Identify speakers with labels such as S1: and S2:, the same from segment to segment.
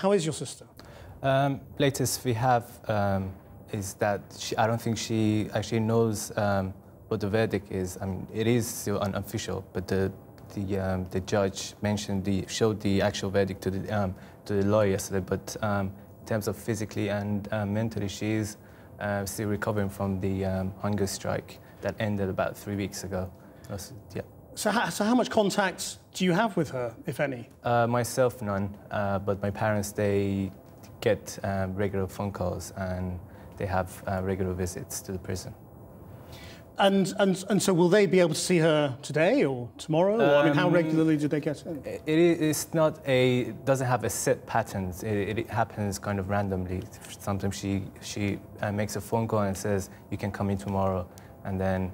S1: How is your sister?
S2: Latest we have is that I don't think she actually knows what the verdict is. I mean, it is still unofficial, but the judge showed the actual verdict to the lawyer yesterday. But in terms of physically and mentally, she is still recovering from the hunger strike that ended about 3 weeks ago. Yeah.
S1: So how much contact do you have with her, if any?
S2: Myself, none. But my parents, they get regular phone calls and they have regular visits to the prison.
S1: And so will they be able to see her today or tomorrow? Or, I mean, how regularly do they get in?
S2: It doesn't have a set pattern. It happens kind of randomly. Sometimes she makes a phone call and says, you can come in tomorrow, and then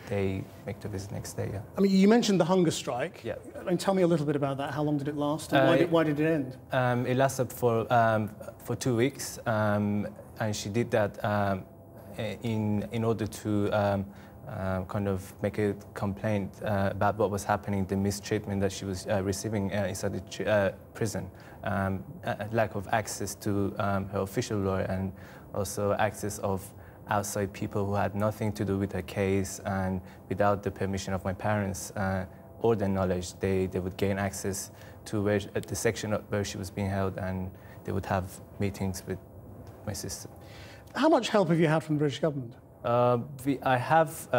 S2: they make the visit next day, yeah. I
S1: mean, you mentioned the hunger strike.
S2: Yeah.
S1: I mean, tell me a little bit about that. How long did it last? And why did it end?
S2: It lasted for 2 weeks, and she did that in order to kind of make a complaint about what was happening, the mistreatment that she was receiving inside the prison, lack of access to her official lawyer, and also access of outside people who had nothing to do with her case, and without the permission of my parents or their knowledge, they would gain access to the section where she was being held, and they would have meetings with my sister.
S1: How much help have you had from the British government?
S2: I have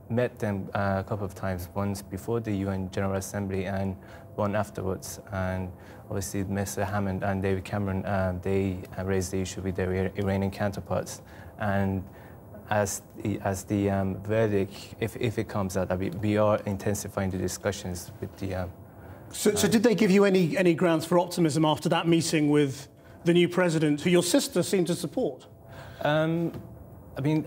S2: met them a couple of times, once before the UN General Assembly and one afterwards. And obviously Mr. Hammond and David Cameron, they raised the issue with their Iranian counterparts. And as the verdict, if it comes out, we are intensifying the discussions with the...
S1: So did they give you any grounds for optimism after that meeting with the new president, who your sister seemed to support?
S2: I mean,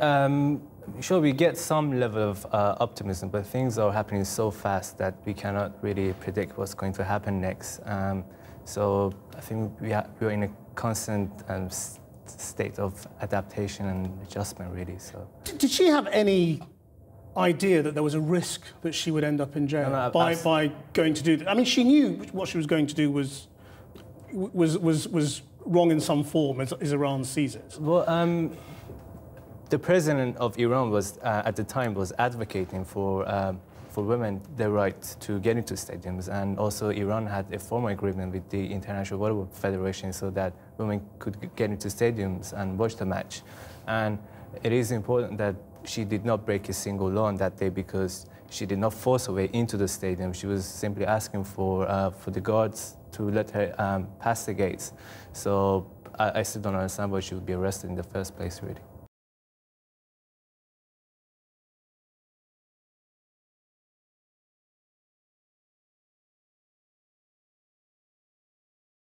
S2: sure, we get some level of optimism, but things are happening so fast that we cannot really predict what's going to happen next. So I think we're in a constant state of adaptation and adjustment, really. So.
S1: Did she have any idea that there was a risk that she would end up in jail by going to do that? I mean, she knew what she was going to do was wrong in some form, as Iran sees it.
S2: Well, the president of Iran was, at the time, was advocating for women the right to get into stadiums, and also Iran had a formal agreement with the International Volleyball Federation so that women could get into stadiums and watch the match. And it is important that she did not break a single law on that day, because she did not force her way into the stadium. She was simply asking for the guards to let her pass the gates. So I still don't understand why she would be arrested in the first place, really.